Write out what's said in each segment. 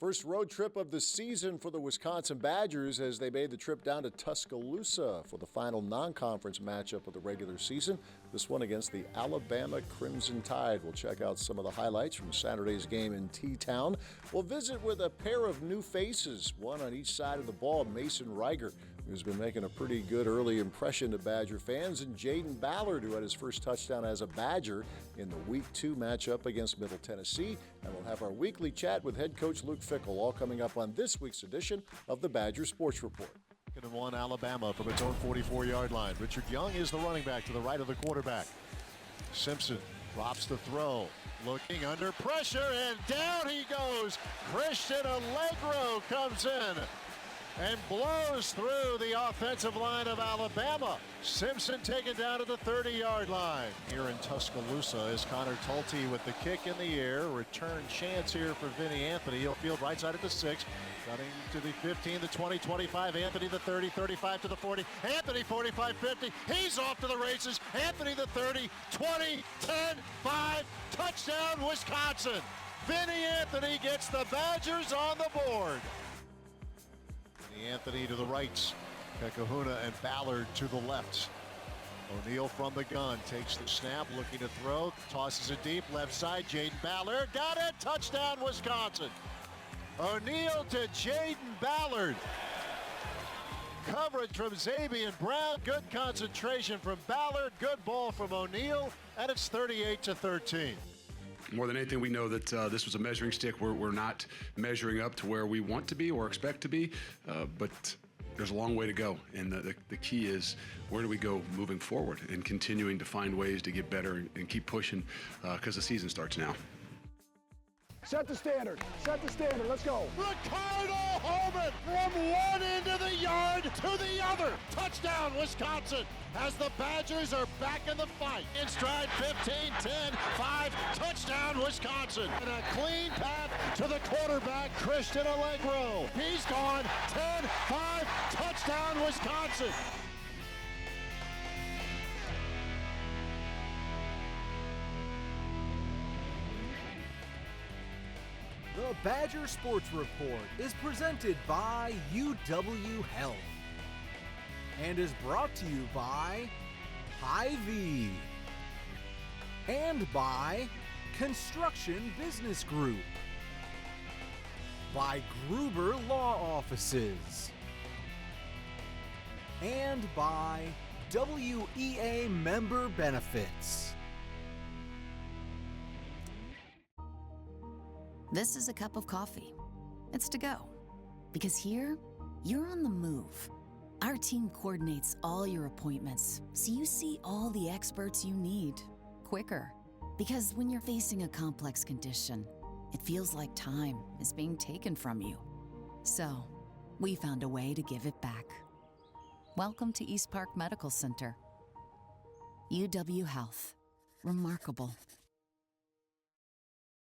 First road trip of the season for the Wisconsin Badgers as they made the trip down to Tuscaloosa for the final non-conference matchup of the regular season. This one against the Alabama Crimson Tide. We'll check out some of the highlights from Saturday's game in T-Town. We'll visit with a pair of new faces, one on each side of the ball, Mason Reiner, who's been making a pretty good early impression to Badger fans, and Jayden Ballard, who had his first touchdown as a Badger in the Week 2 matchup against Middle Tennessee. And we'll have our weekly chat with head coach Coach Fickell, all coming up on this week's edition of the Badger Sports Report. 2nd and 1, Alabama from its own 44-yard line. Richard Young is the running back to the right of the quarterback. Simpson drops the throw, looking under pressure, and down he goes. Christian Allegro comes in and blows through the offensive line of Alabama. Simpson taken down to the 30-yard line. Here in Tuscaloosa is Connor Tulte with the kick in the air. Return chance here for Vinny Anthony. He'll field right side at the 6. Cutting to the 15, the 20, 25. Anthony the 30, 35 to the 40. Anthony 45, 50. He's off to the races. Anthony the 30, 20, 10, 5. Touchdown, Wisconsin. Vinny Anthony gets the Badgers on the board. Anthony to the right, Pekahuna and Ballard to the left. O'Neal from the gun, takes the snap, looking to throw, tosses it deep, left side, Jayden Ballard, got it, touchdown Wisconsin. O'Neal to Jayden Ballard. Coverage from Xavier Brown, good concentration from Ballard, good ball from O'Neal, and it's 38-13. More than anything, we know that this was a measuring stick. We're not measuring up to where we want to be or expect to be, but there's a long way to go. And the key is, where do we go moving forward and continuing to find ways to get better and keep pushing because the season starts now. Set the standard. Set the standard. Let's go. Ricardo Holman from one end of the yard to the other. Touchdown, Wisconsin, as the Badgers are back in the fight. In stride, 15, 10, 5. Touchdown, Wisconsin. And a clean path to the quarterback, Christian Allegro. He's gone. 10, 5. Touchdown, Wisconsin. The Badger Sports Report is presented by UW Health and is brought to you by Hy-Vee and by Construction Business Group, by Gruber Law Offices, and by WEA Member Benefits. This is a cup of coffee. It's to go. Because here, you're on the move. Our team coordinates all your appointments, so you see all the experts you need quicker. Because when you're facing a complex condition, it feels like time is being taken from you. So, we found a way to give it back. Welcome to East Park Medical Center. UW Health. Remarkable.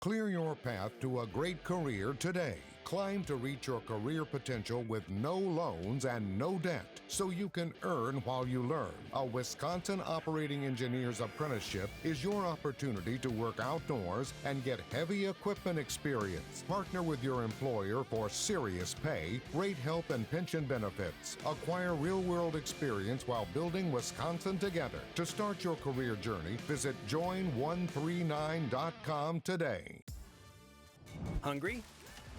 Clear your path to a great career today. Climb to reach your career potential with no loans and no debt, so you can earn while you learn. A Wisconsin Operating Engineer's Apprenticeship is your opportunity to work outdoors and get heavy equipment experience. Partner with your employer for serious pay, great health and pension benefits. Acquire real-world experience while building Wisconsin together. To start your career journey, visit join139.com today. Hungry?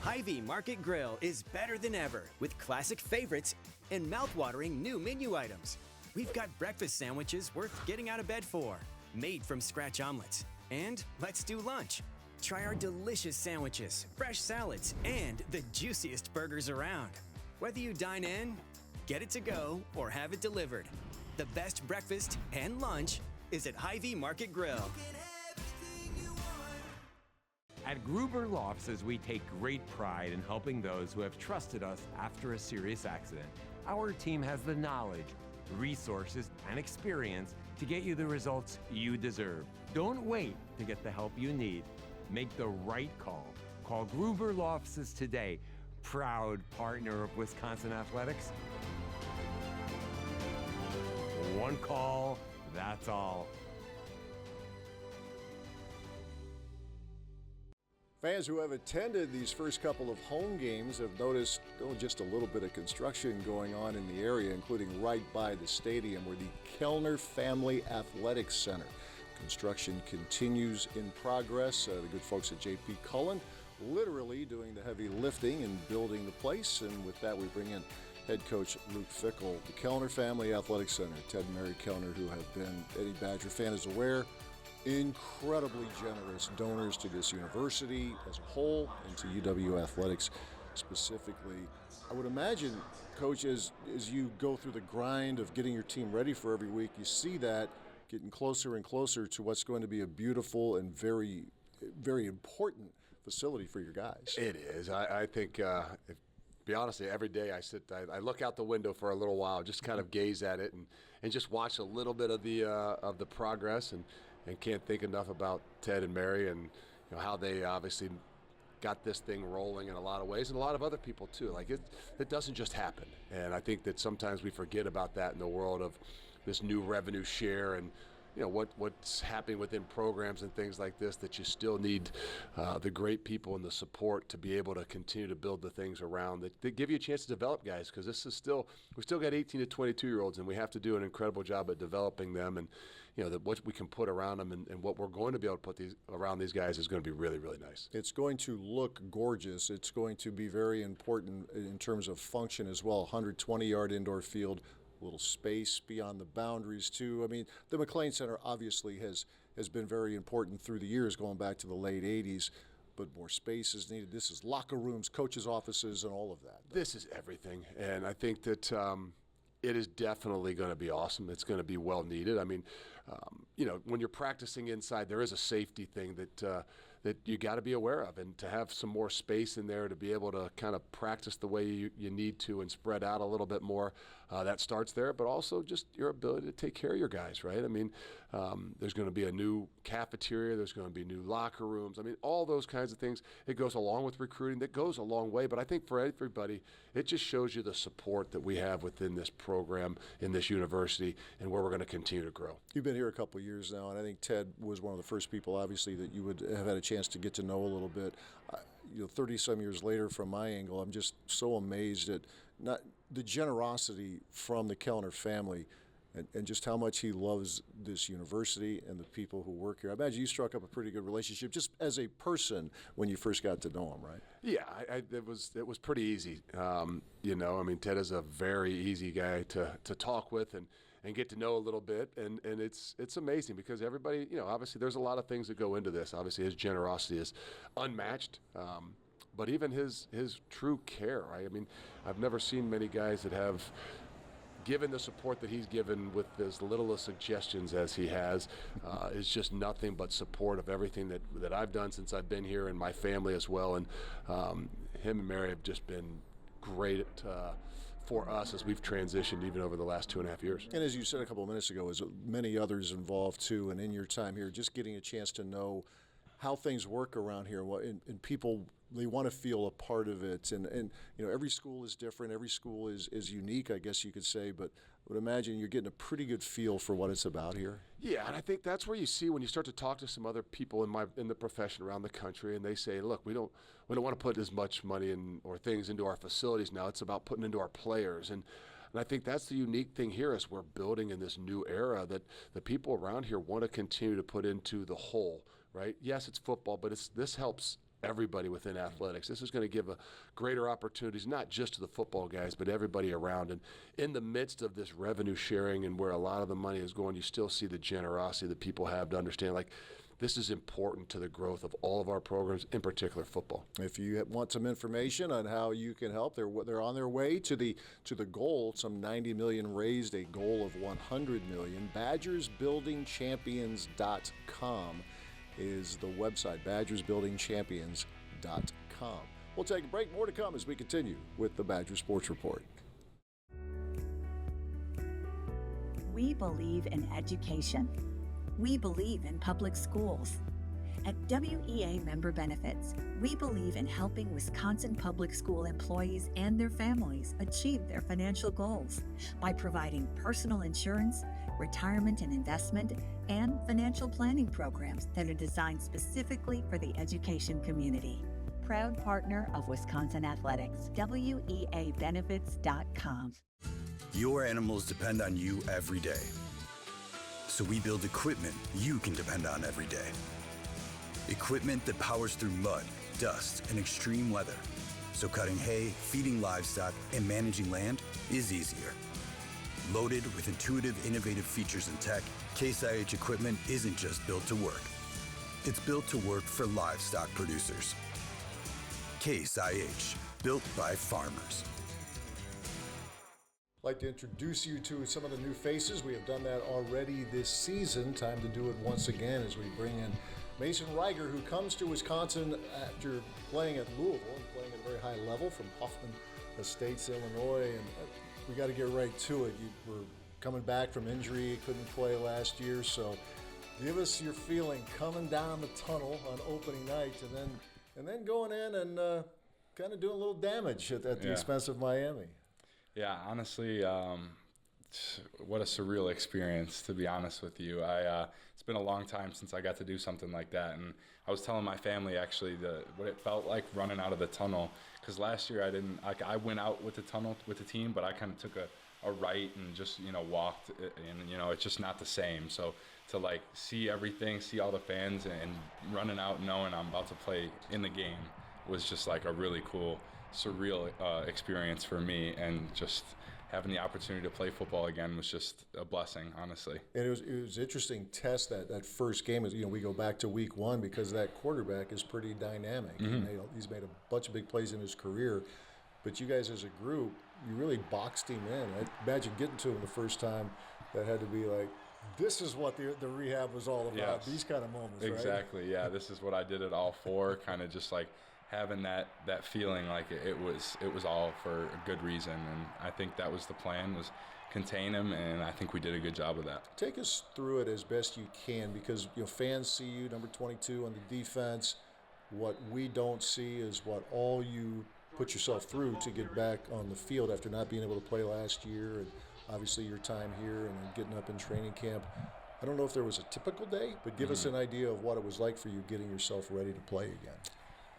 Hy-Vee Market Grill is better than ever with classic favorites and mouth-watering new menu items. We've got breakfast sandwiches worth getting out of bed for, made from scratch omelets. And let's do lunch. Try our delicious sandwiches, fresh salads, and the juiciest burgers around. Whether you dine in, get it to go, or have it delivered, the best breakfast and lunch is at Hy-Vee Market Grill. At Gruber Law Offices, we take great pride in helping those who have trusted us after a serious accident. Our team has the knowledge, resources, and experience to get you the results you deserve. Don't wait to get the help you need. Make the right call. Call Gruber Law Offices today, proud partner of Wisconsin Athletics. One call, that's all. Fans who have attended these first couple of home games have noticed just a little bit of construction going on in the area, including right by the stadium where the Kellner Family Athletics Center. Construction continues in progress. The good folks at J.P. Cullen literally doing the heavy lifting and building the place. And with that, we bring in head coach Luke Fickell. The Kellner Family Athletics Center, Ted and Mary Kellner, who have been, any Badger fan is aware, incredibly generous donors to this university as a whole and to UW Athletics specifically. I would imagine, Coach, as you go through the grind of getting your team ready for every week, you see that getting closer and closer to what's going to be a beautiful and very, very important facility for your guys. It is. I think, to be honest, every day I look out the window for a little while, just kind of gaze at it and just watch a little bit of the progress and can't think enough about Ted and Mary and how they obviously got this thing rolling in a lot of ways, and a lot of other people too. Like it doesn't just happen, and I think that sometimes we forget about that in the world of this new revenue share and what's happening within programs and things like this, that you still need the great people and the support to be able to continue to build the things around that give you a chance to develop guys, because we still got 18 to 22 year olds, and we have to do an incredible job at developing them, and what we can put around them and what we're going to be able to put around these guys is going to be really, really nice. It's going to look gorgeous. It's going to be very important in terms of function as well. 120-yard indoor field, little space beyond the boundaries too. I mean, the McLean Center obviously has been very important through the years, going back to the late 80s, but more space is needed. This is locker rooms, coaches' offices, and all of that. This is everything, and I think that it is definitely going to be awesome. It's going to be well needed. I mean, when you're practicing inside, there is a safety thing that you got to be aware of, and to have some more space in there to be able to kind of practice the way you need to and spread out a little bit more, that starts there, but also just your ability to take care of your guys, right? I mean, there's going to be a new cafeteria, there's going to be new locker rooms. I mean, all those kinds of things. It goes along with recruiting. That goes a long way, but I think for everybody, it just shows you the support that we have within this program, in this university, and where we're going to continue to grow. You've been here a couple of years now, and I think Ted was one of the first people, obviously, that you would have had a chance to get to know a little bit. 30-some years later, from my angle, I'm just so amazed at not the generosity from the Kellner family and just how much he loves this university and the people who work here. I imagine you struck up a pretty good relationship just as a person when you first got to know him, right? Yeah, it was pretty easy. I mean, Ted is a very easy guy to talk with and get to know a little bit, and it's amazing because everybody, obviously there's a lot of things that go into this. Obviously his generosity is unmatched, but even his true care, right? I mean, I've never seen many guys that have given the support that he's given with as little of suggestions as he has. Is just nothing but support of everything that I've done since I've been here, and my family as well, and him and Mary have just been great for us as we've transitioned even over the last 2.5 years. And as you said a couple of minutes ago, as many others involved too, and in your time here, just getting a chance to know how things work around here, and people, they want to feel a part of it, and every school is different, every school is unique, I guess you could say, but I would imagine you're getting a pretty good feel for what it's about here. Yeah, and I think that's where you see when you start to talk to some other people in the profession around the country, and they say, look, we don't want to put as much money or things into our facilities now. It's about putting into our players, and I think that's the unique thing here is we're building in this new era that the people around here want to continue to put into the whole, right? Yes, it's football, but this helps everybody within athletics. This is going to give a greater opportunities, not just to the football guys, but everybody around. And in the midst of this revenue sharing and where a lot of the money is going, you still see the generosity that people have to understand, like, this is important to the growth of all of our programs, in particular football. If you want some information on how you can help, they're on their way to the goal, some $90 million raised, a goal of $100 million. BadgersBuildingChampions.com is the website, BadgersBuildingChampions.com. We'll take a break. More to come as we continue with the Badger Sports Report. We believe in education. We believe in public schools. At WEA Member Benefits, we believe in helping Wisconsin public school employees and their families achieve their financial goals by providing personal insurance, retirement and investment, and financial planning programs that are designed specifically for the education community. Proud partner of Wisconsin Athletics, WEAbenefits.com. Your animals depend on you every day. So we build equipment you can depend on every day. Equipment that powers through mud, dust, and extreme weather. So cutting hay, feeding livestock, and managing land is easier. Loaded with intuitive, innovative features and tech, Case IH equipment isn't just built to work. It's built to work for livestock producers. Case IH, built by farmers. I'd like to introduce you to some of the new faces. We have done that already this season. Time to do it once again as we bring in Mason Reiner, who comes to Wisconsin after playing at Louisville and playing at a very high level from Hoffman Estates, Illinois. And we got to get right to it. You were coming back from injury, couldn't play last year. So give us your feeling coming down the tunnel on opening night and then going in and kind of doing a little damage at the expense of Miami. Yeah, honestly, what a surreal experience, to be honest with you. It's been a long time since I got to do something like that, and I was telling my family actually what it felt like running out of the tunnel, because last year I went out with the tunnel with the team, but I kind of took a right and just walked, and it's just not the same. So to see everything, see all the fans, and running out knowing I'm about to play in the game was just a really cool, surreal experience for me, and just having the opportunity to play football again was just a blessing, honestly. And it was interesting test that first game. We go back to week one because that quarterback is pretty dynamic. Mm-hmm. He's made a bunch of big plays in his career, but you guys as a group, you really boxed him in. I imagine getting to him the first time, that had to be this is what the rehab was all about. Yes. These kind of moments, exactly, right? Yeah, this is what I did it all for, kind of just having that feeling it was all for a good reason, and I think that was the plan, was contain him, and I think we did a good job of that. Take us through it as best you can, because fans see you, number 22 on the defense. What we don't see is what all you put yourself through to get back on the field after not being able to play last year, and obviously your time here and then getting up in training camp. I don't know if there was a typical day, but give us an idea of what it was like for you getting yourself ready to play again.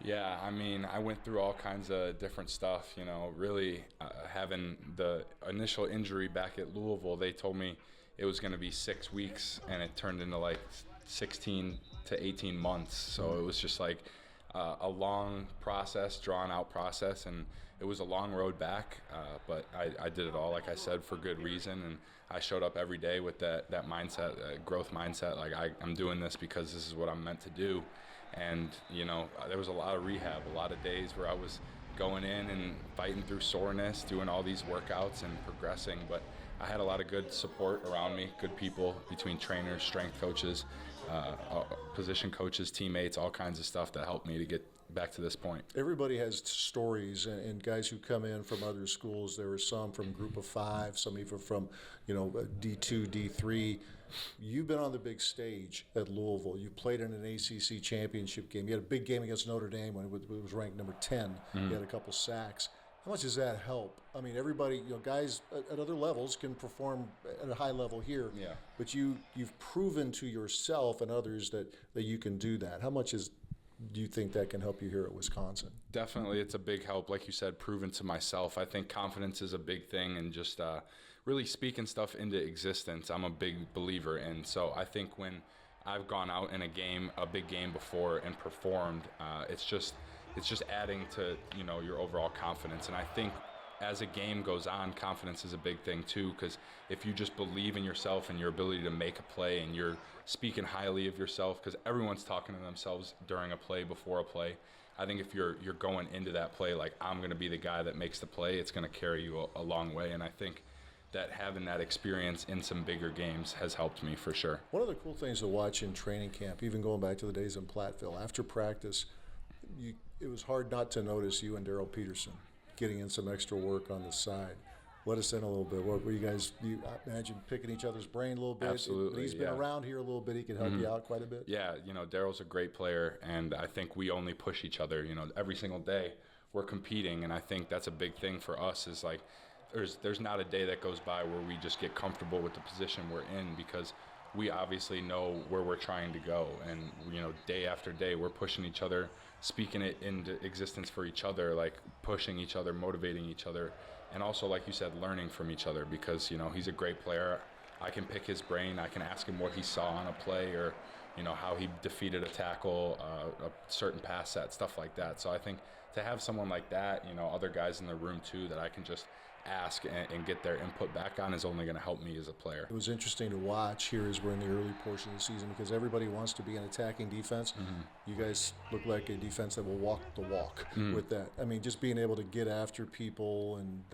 Yeah, I mean, I went through all kinds of different stuff, really having the initial injury back at Louisville. They told me it was going to be 6 weeks, and it turned into 16 to 18 months. So it was just a long process, drawn out process, and it was a long road back, but I did it all, like I said, for good reason, and I showed up every day with that mindset, growth mindset, I'm doing this because this is what I'm meant to do. And, there was a lot of rehab, a lot of days where I was going in and fighting through soreness, doing all these workouts and progressing. But I had a lot of good support around me, good people between trainers, strength coaches, position coaches, teammates, all kinds of stuff that helped me to get back to this point. Everybody has stories, and guys who come in from other schools. There were some from Group of Five, some even from, D2, D3. You've been on the big stage at Louisville. You played in an ACC championship game. You had a big game against Notre Dame when it was ranked number 10. You had a couple sacks. How much does that help? I mean, everybody, guys at other levels can perform at a high level here. Yeah. But you've proven to yourself and others that you can do that. How much do you think that can help you here at Wisconsin? Definitely, it's a big help. Like you said, proven to myself. I think confidence is a big thing, and just really speaking stuff into existence, I'm a big believer in. So I think when I've gone out in a big game before, and performed, it's just adding to your overall confidence. And I think as a game goes on, confidence is a big thing too, because if you just believe in yourself and your ability to make a play, and you're speaking highly of yourself, because everyone's talking to themselves during a play, before a play. I think if you're going into that play I'm going to be the guy that makes the play, it's going to carry you a long way. And I think that having that experience in some bigger games has helped me for sure. One of the cool things to watch in training camp, even going back to the days in Platteville, after practice, it was hard not to notice you and Daryl Peterson getting in some extra work on the side. Let us in a little bit. What were you guys, I imagine, picking each other's brain a little bit? Absolutely, He's been around here a little bit. He can help you out quite a bit. Yeah, Daryl's a great player, and I think we only push each other. Every single day we're competing, and I think that's a big thing for us is like there's not a day that goes by where we just get comfortable with the position we're in, because we obviously know where we're trying to go, and day after day we're pushing each other, speaking it into existence for each other, like pushing each other, motivating each other, and also, like you said, learning from each other, because he's a great player. I can pick his brain. I can ask him what he saw on a play, or how he defeated a tackle, a certain pass set, stuff like that. So I think to have someone like that, other guys in the room too, that I can just ask and get their input back on, is only going to help me as a player. It was interesting to watch here as we're in the early portion of the season, because everybody wants to be an attacking defense. You guys look like a defense that will walk the walk with that. I mean, just being able to get after people, and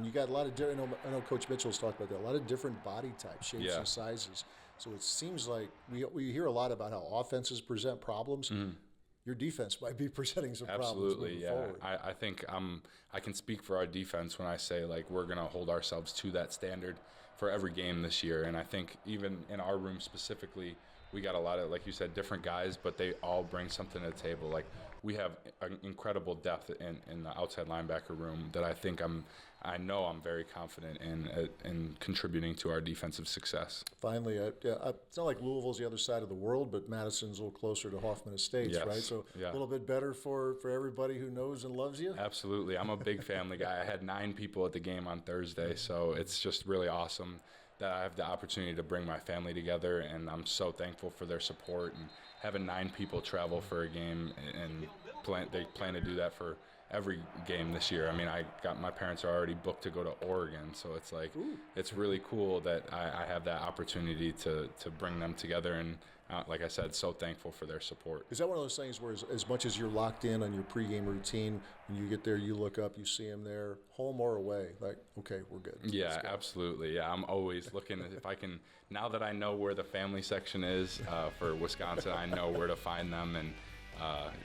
you got a lot of different, I know Coach Mitchell's talked about that, a lot of different body types, shapes and sizes. So it seems like we hear a lot about how offenses present problems. Your defense might be presenting some problems moving forward. I think I can speak for our defense when I say, like, we're going to hold ourselves to that standard for every game this year. And I think even in our room specifically, we got a lot of, like you said, different guys, but they all bring something to the table. Like, we have an incredible depth in the outside linebacker room that I know I'm very confident in contributing to our defensive success. Finally, it's not like Louisville's the other side of the world, but Madison's a little closer to Hoffman Estates, right? So a little bit better for everybody who knows and loves you? Absolutely. I'm a big family guy. I had 9 people at the game on Thursday, so it's just really awesome that I have the opportunity to bring my family together, and I'm so thankful for their support, and having 9 people travel for a game, and they plan to do that for every game this year. I mean, my parents are already booked to go to Oregon, so it's like, it's really cool that I have that opportunity to bring them together, and like I said, so thankful for their support. Is that one of those things where as much as you're locked in on your pregame routine, when you get there, you look up, you see them there, home or away, like, okay, we're good. Yeah, absolutely. Yeah, I'm always looking if I can, now that I know where the family section is for Wisconsin, I know where to find them, and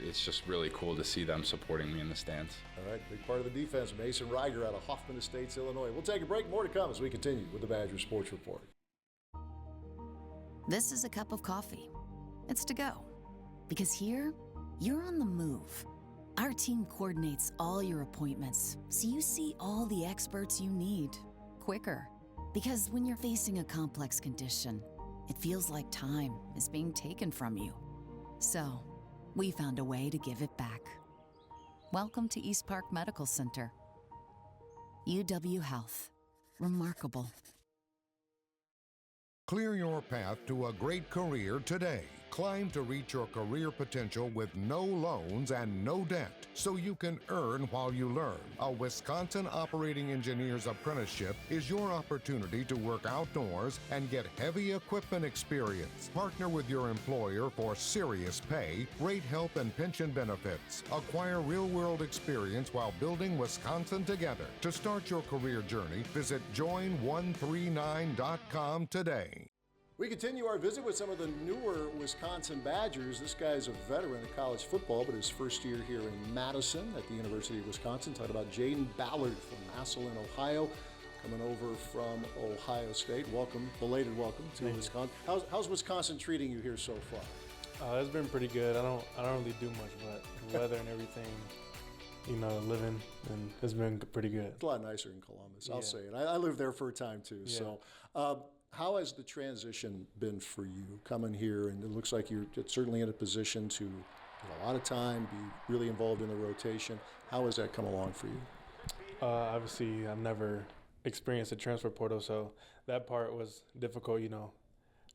it's just really cool to see them supporting me in the stands. All right, big part of the defense, Mason Reiner out of Hoffman Estates, Illinois. We'll take a break. More to come as we continue with the Badger Sports Report. This is a cup of coffee. It's to go. Because here, you're on the move. Our team coordinates all your appointments, so you see all the experts you need quicker. Because when you're facing a complex condition, it feels like time is being taken from you. So, we found a way to give it back. Welcome to East Park Medical Center. UW Health. Remarkable. Clear your path to a great career today. Climb to reach your career potential with no loans and no debt, so you can earn while you learn. A Wisconsin Operating Engineer's Apprenticeship is your opportunity to work outdoors and get heavy equipment experience. Partner with your employer for serious pay, great health and pension benefits. Acquire real-world experience while building Wisconsin together. To start your career journey, visit join139.com today. We continue our visit with some of the newer Wisconsin Badgers. This guy's a veteran of college football, but his first year here in Madison at the University of Wisconsin. Talking about Jayden Ballard from Massillon, Ohio, coming over from Ohio State. Welcome, belated welcome to Wisconsin. How's Wisconsin treating you here so far? It's been pretty good. I don't really do much, but the weather and everything, living, and it's been pretty good. It's a lot nicer in Columbus, I'll say it. I lived there for a time too. Yeah. So. How has the transition been for you coming here? And it looks like you're certainly in a position to get a lot of time, be really involved in the rotation. How has that come along for you? Obviously, I've never experienced a transfer portal, so that part was difficult,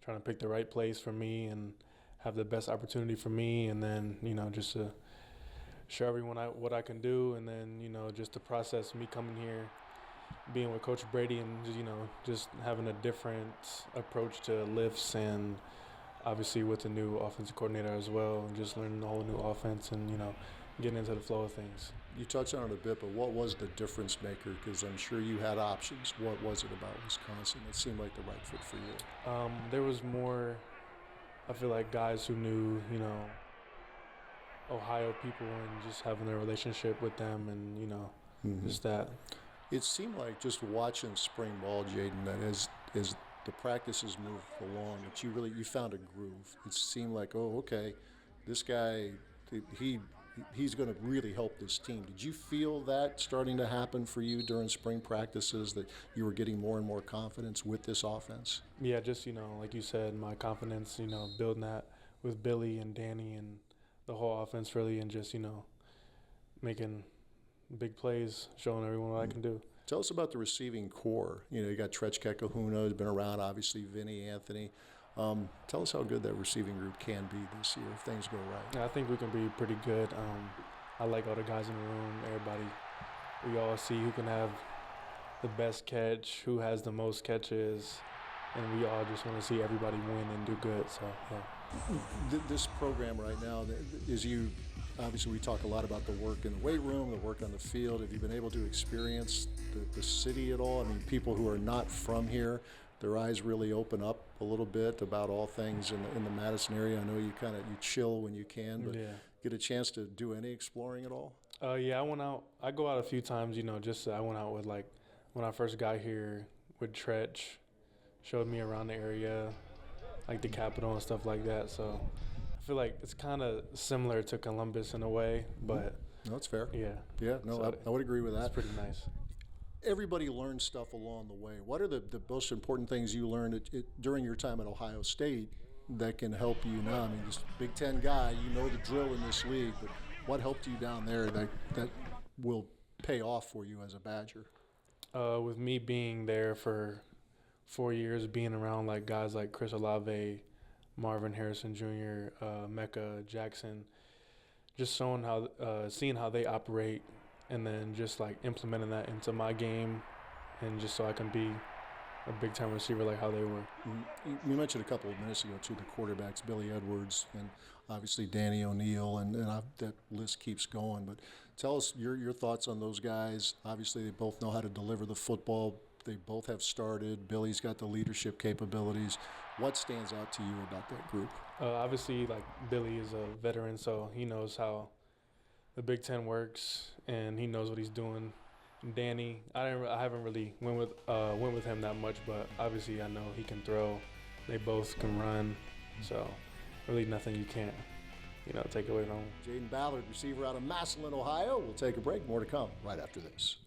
trying to pick the right place for me and have the best opportunity for me, and then, just to show everyone what I can do, and then, just the process of me coming here, being with Coach Brady and just having a different approach to lifts, and obviously with the new offensive coordinator as well, and just learning the whole new offense and getting into the flow of things. You touched on it a bit, but what was the difference maker? Because I'm sure you had options. What was it about Wisconsin that seemed like the right fit for you? There was more, I feel like, guys who knew Ohio people and just having a relationship with them, and just that. It seemed like just watching spring ball, Jayden, that as the practices moved along, that you found a groove. It seemed like, oh, okay, this guy, he's going to really help this team. Did you feel that starting to happen for you during spring practices, that you were getting more and more confidence with this offense? Yeah, just, like you said, my confidence, building that with Billy and Danny and the whole offense really, and just, making big plays, showing everyone what I can do. Tell us about the receiving core. You got Tretch Kekahuna, who's been around, obviously Vinny, Anthony. Tell us how good that receiving group can be this year if things go right. Yeah, I think we can be pretty good. I like all the guys in the room, everybody. We all see who can have the best catch, who has the most catches, and we all just want to see everybody win and do good. So, yeah. This program right now, obviously we talk a lot about the work in the weight room, the work on the field. Have you been able to experience the city at all? I mean, people who are not from here, their eyes really open up a little bit about all things in the Madison area. I know you chill when you can, but get a chance to do any exploring at all? Yeah, I went out. I go out a few times, I went out with, when I first got here with Tretch, showed me around the area, like the Capitol and stuff like that. So I feel like it's kind of similar to Columbus in a way, but. No, that's fair. Yeah. Yeah, no, so I would agree with that. It's pretty nice. Everybody learns stuff along the way. What are the most important things you learned during your time at Ohio State that can help you now? I mean, this Big Ten guy, you know the drill in this league, but what helped you down there that will pay off for you as a Badger? With me being there for 4 years, being around guys like Chris Olave, Marvin Harrison Jr., Mecca Jackson, just seeing how they operate, and then just implementing that into my game, and just so I can be a big-time receiver like how they were. You mentioned a couple of minutes ago, too, the quarterbacks, Billy Edwards and obviously Danny O'Neal, and that list keeps going. But tell us your thoughts on those guys. Obviously, they both know how to deliver the football. They both have started. Billy's got the leadership capabilities. What stands out to you about that group? Obviously, Billy is a veteran, so he knows how the Big Ten works, and he knows what he's doing. And Danny, I haven't really went with him that much, but obviously I know he can throw. They both can run, so really nothing you can't, take away from him. Jayden Ballard, receiver out of Massillon, Ohio. We'll take a break. More to come right after this.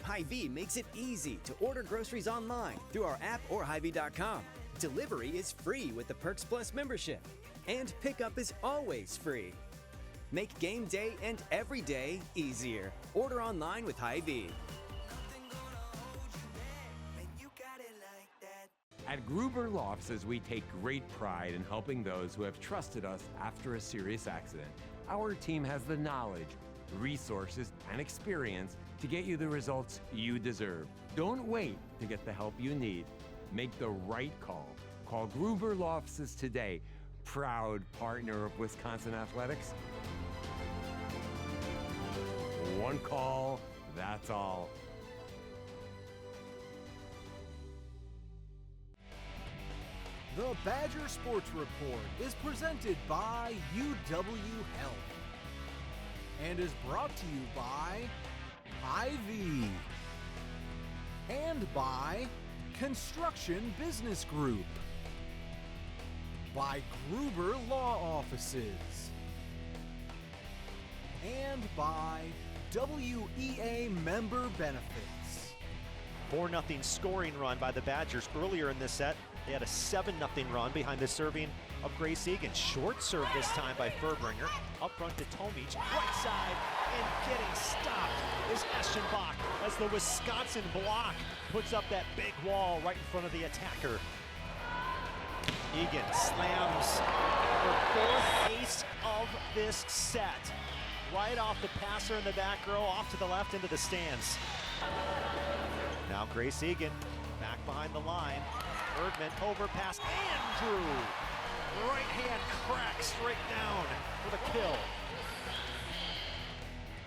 Hy-Vee makes it easy to order groceries online through our app or Hy-Vee.com. Delivery is free with the Perks Plus membership, and pickup is always free. Make game day and every day easier. Order online with Hy-Vee. At Gruber Law Offices, we take great pride in helping those who have trusted us after a serious accident. Our team has the knowledge, resources, and experience to get you the results you deserve. Don't wait to get the help you need. Make the right call. Call Gruber Law Offices today, proud partner of Wisconsin Athletics. One call, that's all. The Badger Sports Report is presented by UW Health and is brought to you by Hy-Vee and by Construction Business Group, by Gruber Law Offices, and by WEA Member Benefits. 4-0 scoring run by the Badgers earlier in this set. They had a 7-0 run behind the serving of Grace Egan. Short serve this time by Furbringer. Up front to Tomich, right side, and getting stopped is Eschenbach as the Wisconsin block puts up that big wall right in front of the attacker. Egan slams her fourth ace of this set. Right off the passer in the back row, off to the left into the stands. Now Grace Egan back behind the line. Erdman overpass, Andrew! Right hand crack straight down for the kill.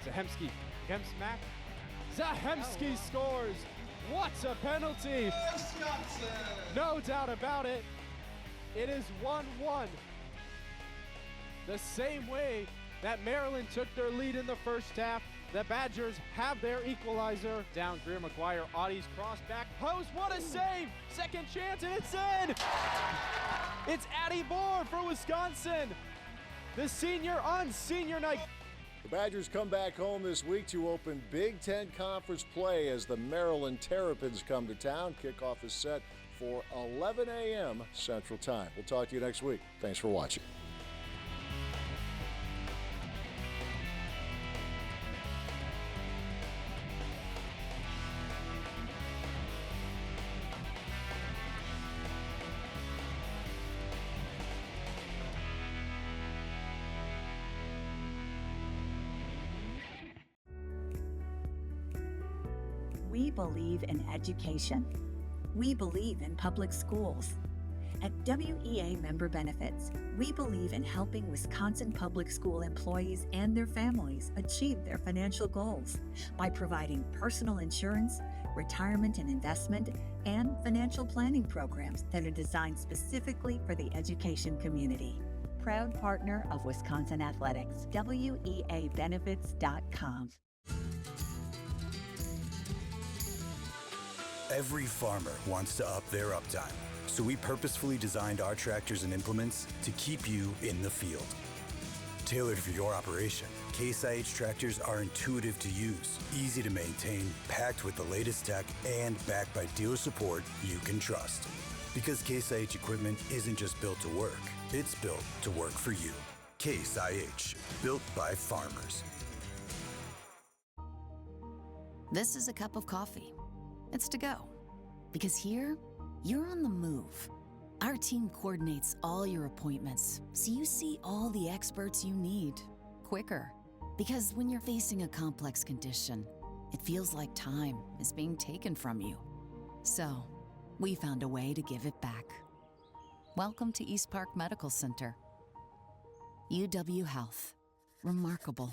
Zahemski against Mack. Zahemski scores What a penalty! No doubt about it. It is 1-1. The same way that Maryland took their lead in the first half, the Badgers have their equalizer. Down Greer McGuire, Audie's cross back post. What a save! Second chance and it's in! It's Addie Bohr for Wisconsin. The senior on senior night. The Badgers come back home this week to open Big Ten Conference play as the Maryland Terrapins come to town. Kickoff is set for 11 a.m. Central Time. We'll talk to you next week. Thanks for watching. We believe in education. We believe in public schools. At WEA Member Benefits, we believe in helping Wisconsin public school employees and their families achieve their financial goals by providing personal insurance, retirement and investment, and financial planning programs that are designed specifically for the education community. Proud partner of Wisconsin Athletics, WEAbenefits.com. Every farmer wants to up their uptime, so we purposefully designed our tractors and implements to keep you in the field. Tailored for your operation, Case IH tractors are intuitive to use, easy to maintain, packed with the latest tech, and backed by dealer support you can trust. Because Case IH equipment isn't just built to work, it's built to work for you. Case IH, built by farmers. This is a cup of coffee. It's to go. Because here, you're on the move. Our team coordinates all your appointments, so you see all the experts you need quicker. Because when you're facing a complex condition, it feels like time is being taken from you. So, we found a way to give it back. Welcome to East Park Medical Center. UW Health. Remarkable